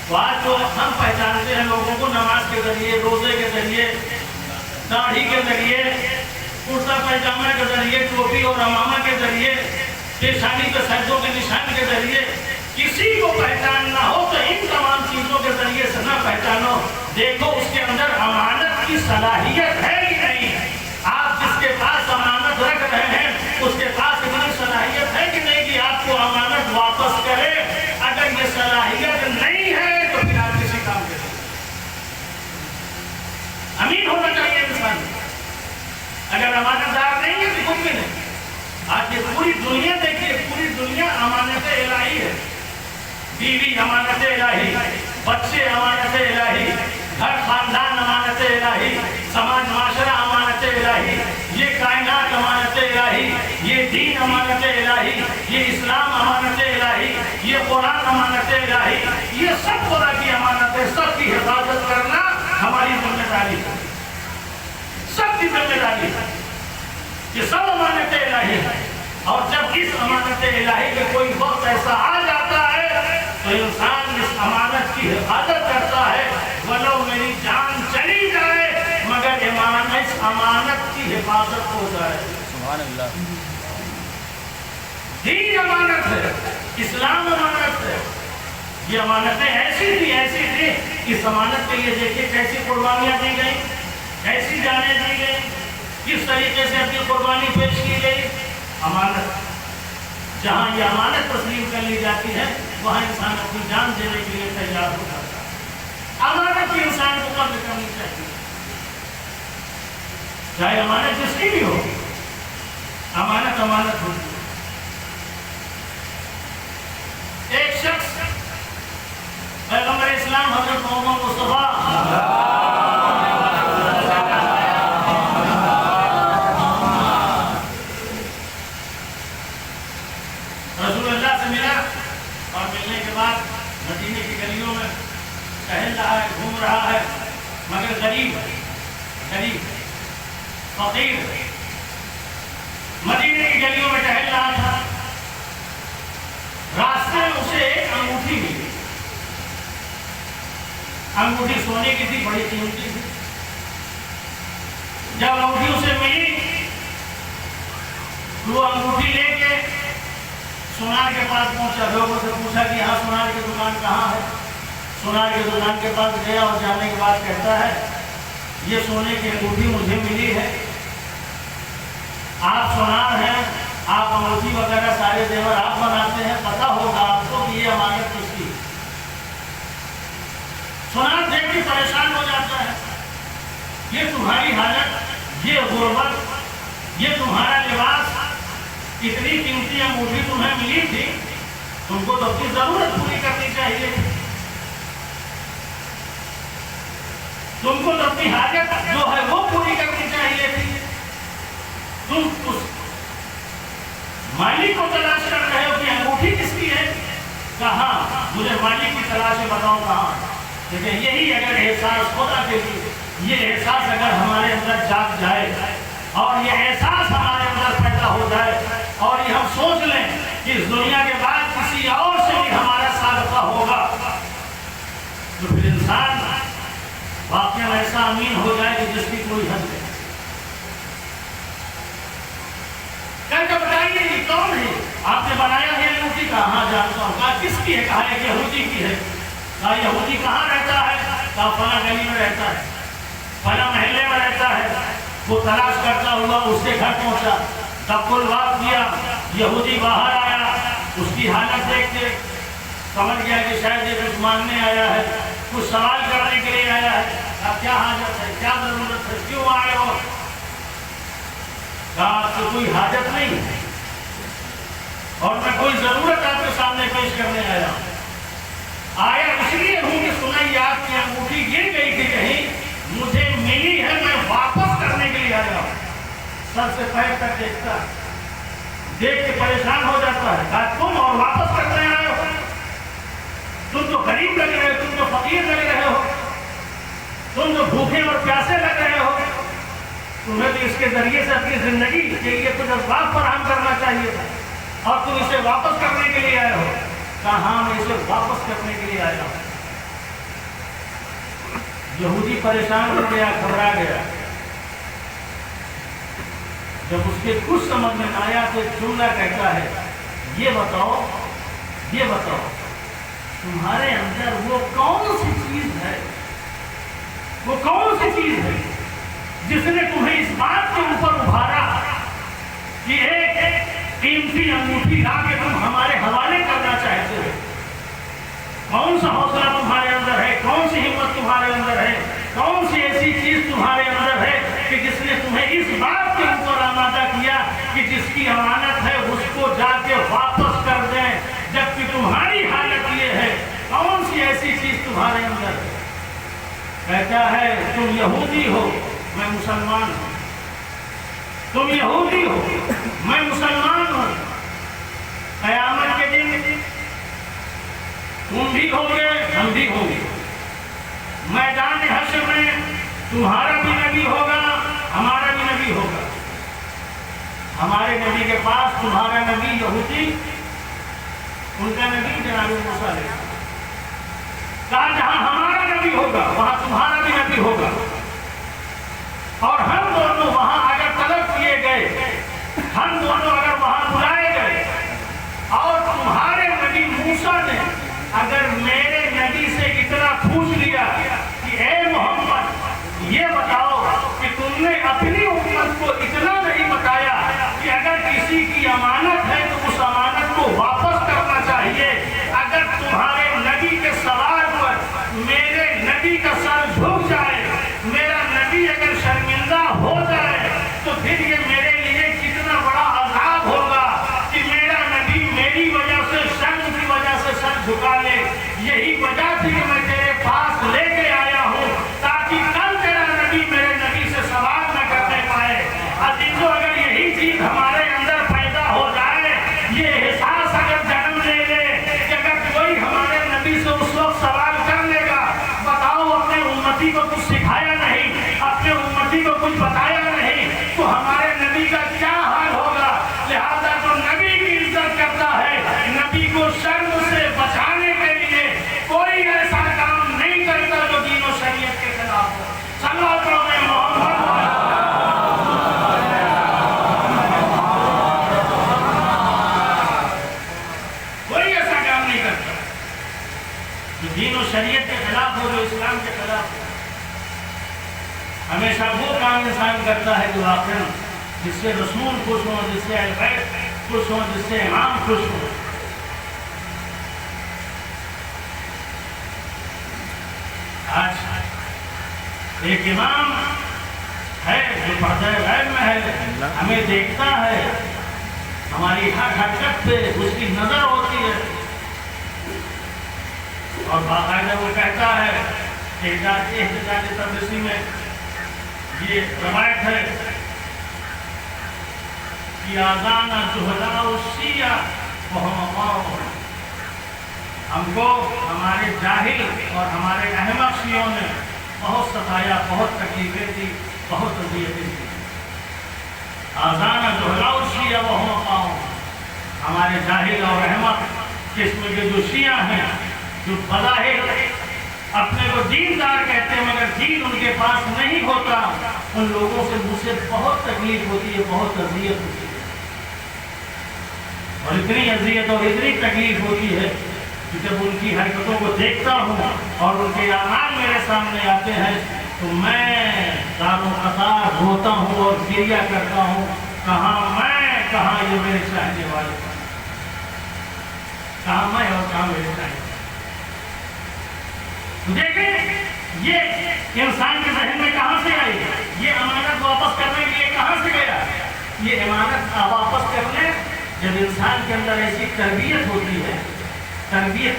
تو آج جو ہم پہچانتے ہیں لوگوں کو نماز کے ذریعے، روزے کے ذریعے، داڑھی کے ذریعے، کرتا پائجامہ کے ذریعے، ٹوپی اور امامہ کے ذریعے، پیشانی پہ سجدوں کے نشان کے ذریعے کسی کو پہچاننا ہو تو ان تمام چیزوں کے ذریعے سے نہ پہچانو، دیکھو اس کے اندر امانت کی صلاحیت ہے کہ نہیں. آپ جس کے پاس امانت رکھ رہے ہیں اس کے پاس اتنی صلاحیت ہے کہ نہیں کہ آپ کو امانت واپس کرے. اگر یہ صلاحیت نہیں ہے تو پھر آپ کسی کام کے امین ہونا چاہیے انسان. اگر امانت دار نہیں ہے تو کچھ بھی نہیں. آج یہ پوری دنیا دیکھیے، پوری دنیا امانت الہی ہے. بیوی امانت الہی، بچے امانت الہی، گھر خاندان امانت الہی، سماج معاشرہ امانت الہی، یہ کائنات امانت الہی، یہ دین امانت الہی، یہ اسلام امانت الہی، یہ قرآن امانت الہی. یہ سب خدا کی امانت ہے. سب کی حفاظت کرنا ہماری ذمہ داری ہے، سب کی ذمہ داری ہے. یہ سب امانت الہی ہے. اور جب اس امانت الہی میں کوئی وقت ایسا آ جاتا ہے تو انسان اس امانت کی حفاظت کرتا ہے. ولو میری جان چلی جائے مگر اس امانت کی حفاظت ہو جائے. سبحان اللہ. دین امانت ہے، اسلام امانت ہے. یہ امانتیں ایسی تھی. اس امانت کے لیے دیکھیے کیسی قربانیاں دی گئی، کیسی جانیں دی گئی، کس طریقے سے اپنی قربانی پیش کی گئی. امانت جہاں یہ امانت تسلیم کر لی جاتی ہے وہاں انسان اپنی جان دینے کے لیے تیار ہو جاتا ہے. امانت کی انسان کو قدر کرنی چاہیے، چاہے امانت جس کی بھی ہو. امانت ہوتی ہے. ایک شخص پیغمبر اسلام حضرت محمد مصطفیٰ رسول اللہ سے ملا اور ملنے کے بعد مدینے کی گلیوں میں ٹہل رہا ہے، گھوم رہا ہے، مگر غریب فقیر مدینے کی گلیوں میں ٹہل رہا تھا. راستے میں اسے ایک انگوٹھی ملی. انگوٹھی سونے کی تھی، بڑی قیمتی تھی. جب انگوٹھی اسے ملی وہ انگوٹھی لے کے سونار کے پاس پہنچا. لوگوں سے پوچھا کہ یہاں سونار کی دکان کہاں ہے. سونار کی دکان کے پاس گیا اور جانے کے بعد کہتا ہے یہ سونے کی انگوٹھی مجھے ملی ہے، آپ سونار ہیں، آپ انگوٹھی وغیرہ سارے زیور آپ بناتے ہیں، پتہ ہوگا آپ کو کہ یہ امانت کس کی. سونار دیکھ کے پریشان ہو جاتا ہے. یہ تمہاری حالت، یہ غربت، یہ تمہارا لباس، اتنی قیمتی انگوٹھی تمہیں ملی تھی، تم کو تو اپنی ضرورت پوری کرنی چاہیے، تم کو تو اپنی حاجت جو ہے وہ پوری کرنی چاہیے تھی. تم اس مالک کو تلاش کر رہے ہو کہ انگوٹھی کس کی ہے. کہاں؟ مجھے مالک کی تلاش ہے، بتاؤ کہاں. لیکن یہی اگر احساس خدا کے لیے، یہ احساس اگر ہمارے اندر جاگ جائے اور یہ احساس ہمارے اندر پیدا ہو جائے اور یہ ہم سوچ لیں کہ اس دنیا کے بعد کسی اور سے بھی ہمارا سابقہ ہوگا تو پھر انسان واقعہ ایسا امین ہو جائے کہ جس کی کوئی حد نہیں. کہ بتائیے یہ کون ہے؟ آپ نے بنایا ہے انگوٹھی. کہاں جانتا ہوں. کہا کس کی ہے؟ کہا ایک یہودی کی ہے. کہا یہودی کہاں رہتا ہے؟ کہا فلاں گلی میں رہتا ہے، فلاں محلے میں رہتا ہے. وہ تلاش کرتا ہوا اس کے گھر پہنچا، تقل بات کیا. یہودی باہر آیا، اس کی حالت دیکھ کے سمجھ گیا کہ شاید یہ کچھ مانگنے آیا ہے، کچھ سوال کرنے کے لیے آیا ہے. کہا کیا حاجت ہے، کیا ضرورت ہے، کیوں آئے ہو؟ کہا آپ کو کوئی حاجت نہیں ہے اور میں کوئی ضرورت آپ کے سامنے پیش کرنے آیا ہوں. آیا اس لیے ہوں کہ سنائی آپ کی انگوٹھی گر گئی تھی کہیں، مجھے ملی ہے، میں واپس کرنے کے لیے آیا ہوں. سر سے پیر تک دیکھتا ہے، دیکھ کے پریشان ہو جاتا ہے. کہا تم اور واپس کرنے آئے ہو؟ تم تو غریب لگ رہے ہو، تم تو فقیر لگ رہے ہو، تم تو بھوکے اور پیاسے لگ رہے ہو. تمہیں تو اس کے ذریعے سے اپنی زندگی کے لیے کچھ اسباب فراہم کرنا چاہیے تھا اور تم اسے واپس کرنے کے لیے آئے ہو. کہا ہاں میں اسے واپس کرنے کے لیے آیا ہوں. یہودی پریشان ہو گیا، گھبرا گیا. جب اس کے کچھ سمجھ میں آیا تو ایک جملہ کہتا ہے، یہ بتاؤ تمہارے اندر وہ کون سی چیز ہے، وہ کون سی چیز ہے جس نے تمہیں اس بات کے اوپر ابھارا کہ ایک قیمتی انگوٹھی لا کے تم ہمارے حوالے کرنا چاہتے ہو؟ کون سا حوصلہ تمہارے اندر ہے، کون سی ہمت تمہارے اندر ہے، کون سی ایسی چیز تمہارے اندر ہے کہ جس نے تمہیں اس بات کے اوپر آمادہ کیا کہ جس کی امانت ہے اس کو جا کے واپس کر دیں، جبکہ تمہاری حالت یہ ہے؟ کون سی ایسی چیز تمہارے اندر ہے؟ کہتا ہے تم یہودی ہو، میں مسلمان ہوں. تم یہودی ہو، میں مسلمان ہوں. قیامت کے دن تم بھی ہوگے، ہم بھی ہوں گے. میدان حشر میں تمہارا بھی نبی ہوگا، ہمارا بھی نبی ہوگا. ہمارے نبی کے پاس تمہارا نبی یہودی، ان کا نبی جناب موسیٰ علیہ السلام. کہا جہاں ہمارا نبی ہوگا وہاں تمہارا بھی نبی ہوگا، اور ہم دونوں وہاں اگر طلب کیے گئے، ہم دونوں اگر وہاں بلائے گئے، اور تمہارے نبی موسیٰ نے اگر میرے نبی سے اتنا پوچھ لیا کہ اے محمد یہ بتاؤ کہ تم نے اپنی امت کو اتنا نہیں بتایا کہ اگر کسی کی امانت ہے تو اس امانت کو واپس کرنا چاہیے. اگر تمہارے نبی کے سوال پر میرے نبی کا سر جھک جائے، میرا نبی اگر شرمندہ ہو جائے، تو پھر یہ میرے لیے کتنا بڑا عذاب ہوگا کہ میرا نبی میری وجہ سے، شرم کی وجہ سے سر جھکا لے. یہی وجہ تھی کہ میں تیرے پاس لے کے آیا ہوں تاکہ کل تیرا نبی میرے نبی سے سوال نہ کرنے پائے. عزیزو، اگر یہی چیز ہمارے اندر پیدا ہو جائے، یہ احساس اگر جنم لے لے کہ اگر کوئی ہمارے نبی سے اس وقت سوال کر لے گا، بتاؤ اپنے امتی کو کچھ سکھایا نہیں، اپنے امتی کو کچھ بتایا نہیں، تو ہمارے نبی کا کیا حال ہوگا؟ لہذا جو نبی کی عزت کرتا ہے، نبی کو شرم سے بچانے کے لیے کوئی ایسا کام نہیں کرتا جو دین و شریعت کے خلاف ہو. صلوات محمد. کوئی ایسا کام نہیں کرتا جو دین و شریعت کے خلاف ہو، جو اسلام کے خلاف ہو. ہمیشہ وہ کام انسان کرتا ہے جو آخر جس سے رسول خوش ہوں، جس سے اہل بیت خوش ہوں، جس سے امام خوش ہوں. آج ایک امام ہے جو پردہ غیب میں ہے، ہمیں دیکھتا ہے، ہماری ہر حرکت پہ اس کی نظر ہوتی ہے، اور باقاعدہ وہ کہتا ہے کہ احتجاج تبریزی میں یہ روایت ہے کہ آذان جہلاء الشیعہ وہم اقام. ہم کو ہمارے جاہل اور ہمارے احمق شیعوں نے بہت ستایا، بہت تکلیفیں دی، بہت اذیتیں دی. آذان جہلاء الشیعہ وہم اقام. ہمارے جاہل اور احمق قسم کے جو شیعہ ہیں، جو بظاہر اپنے کو دیندار کہتے ہیں مگر دین ان کے پاس نہیں ہوتا، ان لوگوں سے مجھے بہت تکلیف ہوتی ہے، بہت اذیت ہوتی ہے. اور اتنی اذیت اور اتنی تکلیف ہوتی ہے کہ جب ان کی حرکتوں کو دیکھتا ہوں اور ان کے اعمال میرے سامنے آتے ہیں تو میں دار و قطار روتا ہوں اور گریہ کرتا ہوں. کہاں میں، کہاں یہ میرے چاہنے والے، کہاں میں اور کہاں میرے چاہنے والے. دیکھیں یہ انسان کے ذہن میں کہاں سے آئی، یہ امانت واپس کرنے کے لیے کہاں سے گیا. یہ امانت واپس کرنے جب انسان کے اندر ایسی تربیت ہوتی ہے، تربیت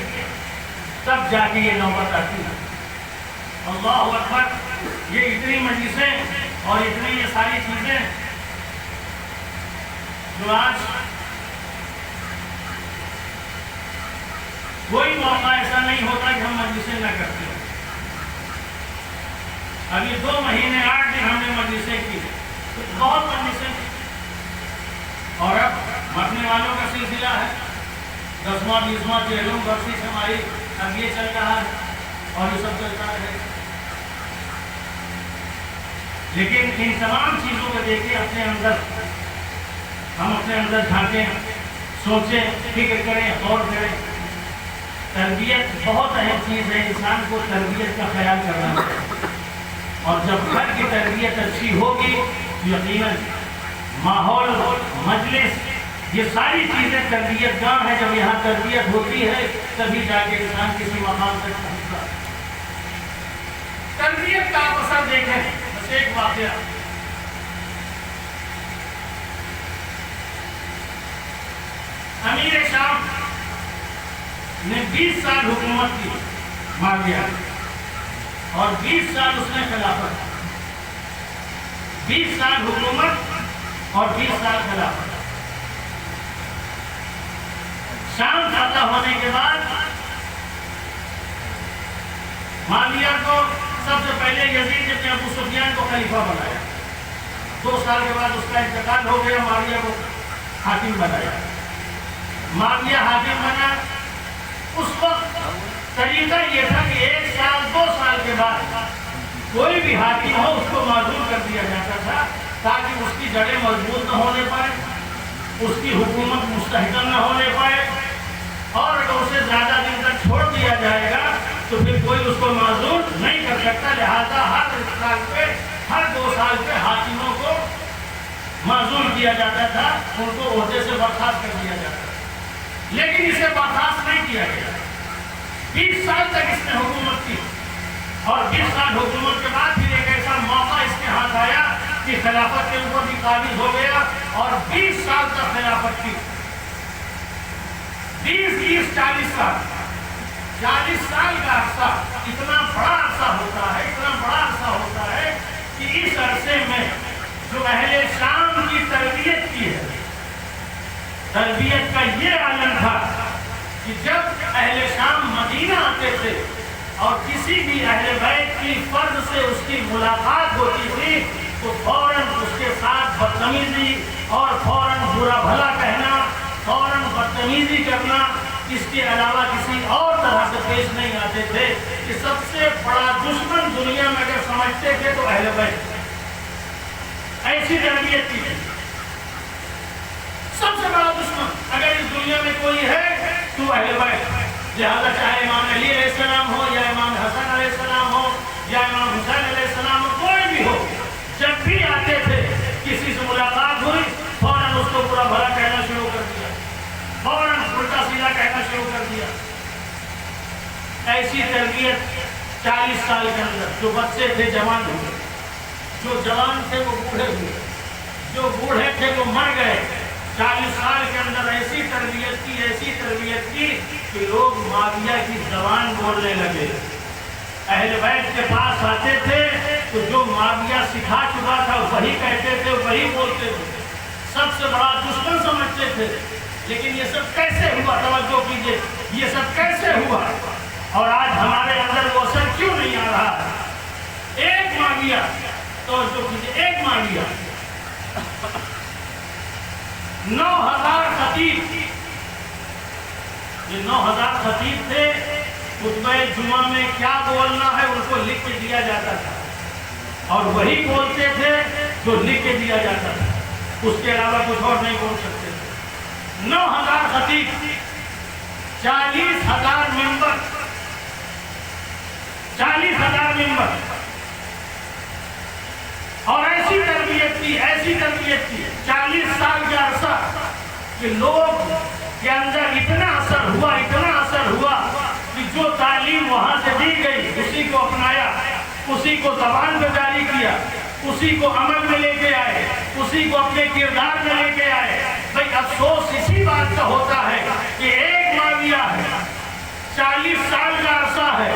تب جا کے یہ نوبت آتی ہے. اللہ اکبر. یہ اتنی مجلسیں اور اتنی یہ ساری چیزیں جو آج کوئی موقع ایسا نہیں ہوتا کہ ہم مجلسیں نہ کرتے. ابھی 2 مہینے 8 دن ہم نے مجلسیں کی، بہت مجلسیں کی. اور اب مرنے والوں کا سلسلہ ہے، 10واں 20واں جہلم برسی سمائی، اب یہ چل رہا ہے اور یہ سب چلتا رہے. لیکن ان تمام چیزوں کو دیکھیں اپنے اندر، ہم اپنے اندر جھانکیں، سوچیں، فکر کریں، غور کریں۔ تربیت بہت اہم چیز ہے، انسان کو تربیت کا خیال کرنا چاہیے، اور جب گھر کی تربیت اچھی ہوگی یقیناً ماحول، مجلس، یہ ساری چیزیں تربیت گاہ ہے۔ جب یہاں تربیت ہوتی ہے تبھی جا کے انسان کسی مقام تک پہنچتا ہے۔ تربیت کا آپ اثر دیکھیں، بس ایک واقعہ، امیر شام نے 20 سال حکومت کی معاویہ، اور 20 سال اس نے خلافت، 20 سال حکومت اور 20 سال خلافت۔ شام فتح ہونے کے بعد معاویہ کو سب سے پہلے یزید ابن ابو سفیان کو خلیفہ بنایا، 2 سال کے بعد اس کا انتقال ہو گیا، معاویہ کو حاکم بنایا۔ معاویہ حاکم بنا، اس وقت طریقہ یہ تھا کہ 1 سال 2 سال کے بعد کوئی بھی حاکم ہو اس کو معزول کر دیا جاتا تھا، تاکہ اس کی جڑیں مضبوط نہ ہونے پائے، اس کی حکومت مستحکم نہ ہونے پائے، اور اگر اسے زیادہ دن تک چھوڑ دیا جائے گا تو پھر کوئی اس کو معزول نہیں کر سکتا۔ لہذا ہر 2 سال پہ حاکموں کو معزول کیا جاتا تھا، ان کو عہدے سے برخاست کر دیا جاتا تھا، لیکن اسے برخاست نہیں کیا گیا۔ 20 سال تک اس نے حکومت کی، اور 20 سال حکومت کے بعد پھر ایک ایسا موقع اس کے ہاتھ آیا کہ خلافت کے اوپر بھی قابض ہو گیا، اور 20 سال تک خلافت کی۔ 20 40 سال، 40 سال کا عرصہ اتنا بڑا عرصہ ہوتا ہے، اتنا بڑا عرصہ ہوتا ہے کہ اس عرصے میں جو اہل شام کی تربیت کی ہے، تربیت کا یہ عالم تھا کہ جب اہل شام مدینہ آتے تھے اور کسی بھی اہل بیت کی فرد سے اس کی ملاقات ہوتی تھی تو فوراً اس کے ساتھ بدتمیزی اور فوراً برا بھلا کہنا، فوراً بدتمیزی کرنا، اس کے علاوہ کسی اور طرح سے پیش نہیں آتے تھے۔ کہ سب سے بڑا دشمن دنیا میں اگر سمجھتے تھے تو اہل بیت، ایسی تربیت کی تھی۔ سب سے بڑا دشمن اگر اس دنیا میں کوئی ہے تو اہل بیت، لہذا چاہے امام علی علیہ السلام ہو یا امام حسن علیہ السلام ہو یا امام حسین علیہ السلام ہو، کوئی بھی ہو، جب بھی آتے تھے کسی سے ملاقات ہوئی فوراً اس کو برا بھلا کہنا شروع کر دیا، فوراً الٹا سیدھا کہنا شروع کر دیا۔ ایسی تربیت 40 سال کے اندر، جو بچے تھے جوان ہوئے، جو جوان تھے وہ بوڑھے ہوئے، جو بوڑھے تھے وہ مر گئے۔ 40 سال کے اندر ایسی تربیت کی کہ لوگ معاویہ کی زبان بولنے لگے۔ اہل بیت کے پاس آتے تھے تو جو معاویہ سکھا چکا تھا وہی کہتے تھے، وہی بولتے تھے، سب سے بڑا دشمن سمجھتے تھے۔ لیکن یہ سب کیسے ہوا؟ توجہ کیجئے، یہ سب کیسے ہوا؟ اور آج ہمارے اندر وہ اثر کیوں نہیں آ رہا؟ ایک معاویہ، توجہ کیجئے، ایک معاویہ 9000 خطیب، یہ 9000 خطیب تھے، خطبہ جمعہ میں کیا بولنا ہے ان کو لکھ کے دیا جاتا تھا، اور وہی بولتے تھے جو لکھ کے دیا جاتا تھا، اس کے علاوہ کچھ اور نہیں بول سکتے تھے۔ 9000 خطیب، 40,000 ممبر، 40,000 ممبر، اور ایسی تربیت کی 40 سال کا عرصہ کہ لوگ کے اندر اتنا اثر ہوا کہ جو تعلیم وہاں سے دی گئی اسی کو اپنایا، اسی کو زبان پہ جاری کیا، اسی کو عمل میں لے کے آئے، اسی کو اپنے کردار میں لے کے آئے۔ بھئی افسوس اسی بات کا ہوتا ہے کہ ایک معاویہ ہے، 40 سال کا عرصہ ہے،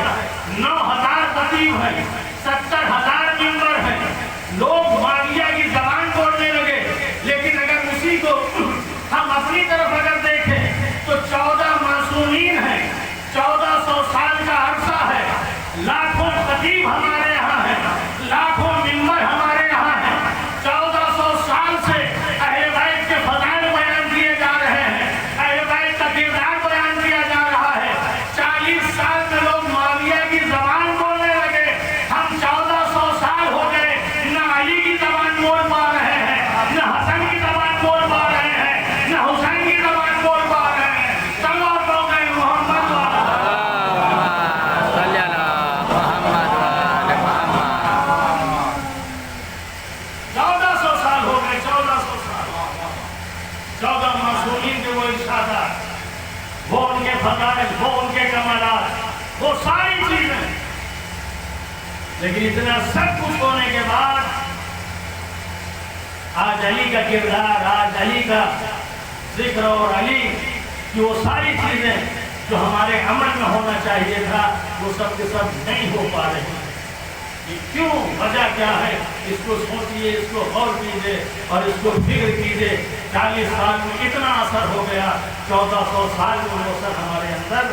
9000 خطیب ہے، 70,000 ممبر ہے، لوگ معاویہ کی زبان بولنے لگے۔ لیکن اگر اسی کو ہم اپنی طرف اگر دیکھیں تو 14 معصومین ہیں، 1400 سال کا عرصہ ہے، لاکھوں خطیب ہمارے یہاں ہیں، لاکھوں ممبر ہمارے یہاں ہیں، 1400 سال سے اہل بیت کے فضائل بیان کیے جا رہے ہیں، اہل بیت کا کردار بیان کیا جا رہا ہے۔ 40 سال میں لوگ معاویہ کی زبان بولنے لگے، ہم 1400 سال ہو گئے، نہ علی لیکن اتنا سب کچھ ہونے کے بعد آج علی کا کردار، آج علی کا ذکر اور علی کی وہ ساری چیزیں جو ہمارے عمل میں ہونا چاہیے تھا وہ سب کے سب نہیں ہو پا رہے ہیں۔ کیوں؟ وجہ کیا ہے؟ اس کو سوچئے، اس کو غور کیجئے اور اس کو فکر کیجئے۔ 40 سال میں اتنا اثر ہو گیا، 1400 سال میں وہ اثر ہمارے اندر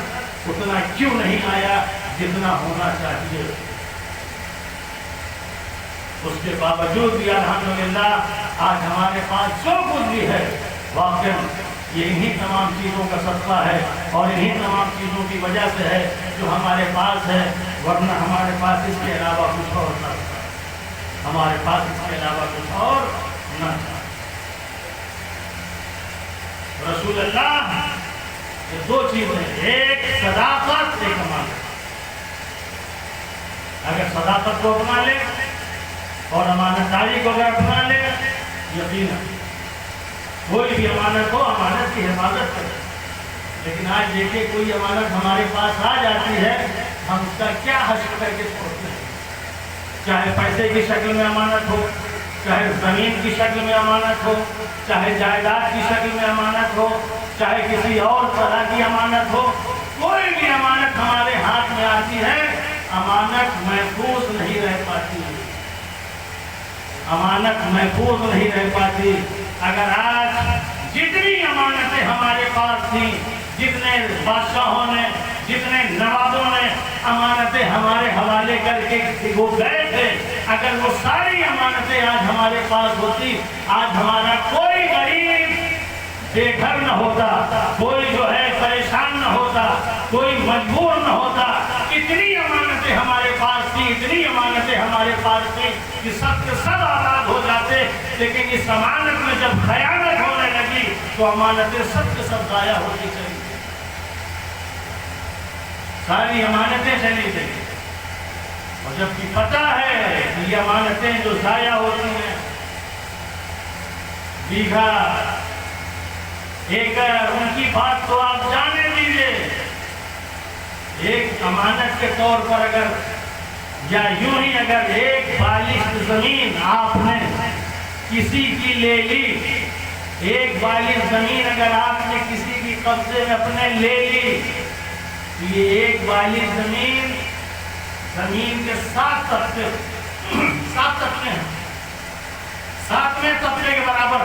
اتنا کیوں نہیں آیا جتنا ہونا چاہیے؟ اس کے باوجود بھی الحمدللہ آج ہمارے پاس جو کچھ بھی ہے واقعی یہ انہی تمام چیزوں کا صدقہ ہے اور انہی تمام چیزوں کی وجہ سے ہے جو ہمارے پاس ہے، ورنہ ہمارے پاس اس کے علاوہ کچھ اور نہ تھا، ہمارے پاس اس کے علاوہ کچھ اور نہ تھا۔ رسول اللہ یہ دو چیزیں، ایک صداقت، ایک امانت۔ اگر صداقت کو اپنا لے اور امانت داری کو اگر اپنا لے، یقیناً کوئی بھی امانت ہو امانت کی حفاظت کرے۔ لیکن آج دیکھیں کوئی امانت ہمارے پاس آ جاتی ہے، ہم اس کا کیا حشر کر کے چھوڑتے ہیں، چاہے پیسے کی شکل میں امانت ہو، چاہے زمین کی شکل میں امانت ہو، چاہے جائیداد کی شکل میں امانت ہو، چاہے کسی اور طرح کی امانت ہو، کوئی بھی امانت ہمارے ہاتھ میں آتی ہے، امانت محفوظ نہیں رہ پاتی، امانت محفوظ نہیں رہ پاتی۔ اگر آج جتنی امانتیں ہمارے پاس تھیں، جتنے بادشاہوں نے، جتنے نوابوں نے امانتیں ہمارے حوالے کر کے وہ گئے تھے، اگر وہ ساری امانتیں آج ہمارے پاس ہوتی، آج ہمارا کوئی غریب بے گھر نہ ہوتا، کوئی جو ہے پریشان نہ ہوتا، کوئی مجبور نہ ہوتا۔ اتنی امانتیں ہمارے پاس تھی، اتنی امانتیں ہمارے پاس تھی کہ سب کے سب آباد ہو جاتے، لیکن اس امانت میں جب خیانت ہونے لگی تو امانتیں سب کے سب ضائع ہوتی چلی، ساری امانتیں چلی گئی۔ اور جب کہ پتہ ہے کہ یہ امانتیں جو ضائع ہوتی ہیں، بیگھا ایکڑ، ان کی بات تو آپ جانے دیجئے، ایک امانت کے طور پر اگر یا یوں ہی اگر ایک بالشت زمین آپ نے کسی کی لے لی، ایک بالشت زمین اگر آپ نے کسی کی قبضے میں اپنے لے لی، تو یہ ایک بالشت زمین کے 7 طبقے، 7 طبقے ہیں، 7ویں طبقے کے برابر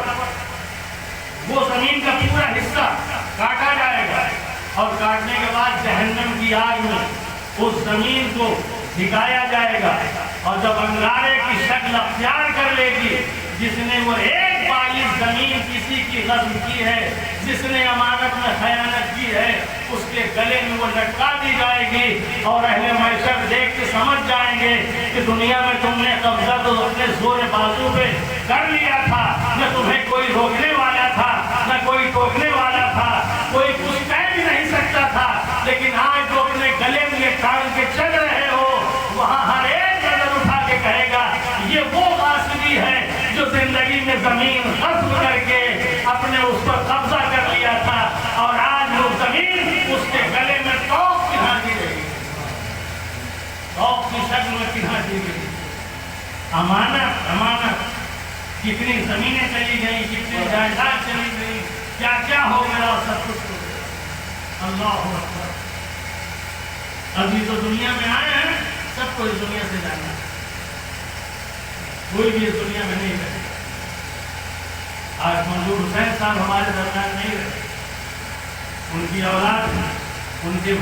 وہ زمین کا پورا حصہ کاٹا جائے گا، اور کاٹنے کے بعد جہنم کی آگ میں اس زمین کو دکھایا جائے گا، اور جب انگارے کی شکل اختیار کر لے گی، جس نے وہ ایک بالشت زمین کسی کی غصب کی ہے، جس نے امانت میں خیانت کی ہے، اس کے گلے میں وہ لٹکا دی جائے گی، اور اہل محشر دیکھ کے سمجھ جائیں گے کہ دنیا میں تم نے قبضہ تو اپنے زور بازو پہ کر لیا تھا، نہ تمہیں کوئی روکنے والا تھا، نہ کوئی ٹوکنے والا تھا، کوئی کچھ کہہ بھی نہیں سکتا تھا، لیکن آج جو اپنے گلے میں یہ ٹال کے چل رہے ہو، وہاں ہر ایک نظر اٹھا کے کہے گا یہ وہ غاصبی ہے جو زندگی میں زمین غصب کر کے اپنے اس پر قبضہ کر لیا تھا، اور آج وہ زمین اس کے گلے میں توق پہنا دی گئی، توق کی شکل میں پہنا دی گئی۔ امانت، امانت، کتنی زمینیں چلی گئی، کتنی جائیداد چلی گئی، کیا کیا ہو گیا، سب کچھ ہو گیا۔ اللہ اکبر۔ ابھی تو دنیا میں آئے ہیں، سب کو اس دنیا سے جانا ہے، کوئی بھی اس دنیا میں نہیں رہے۔ آج منظور حسین صاحب ہمارے درمیان نہیں رہے، ان کی اولاد، ان کے بھائی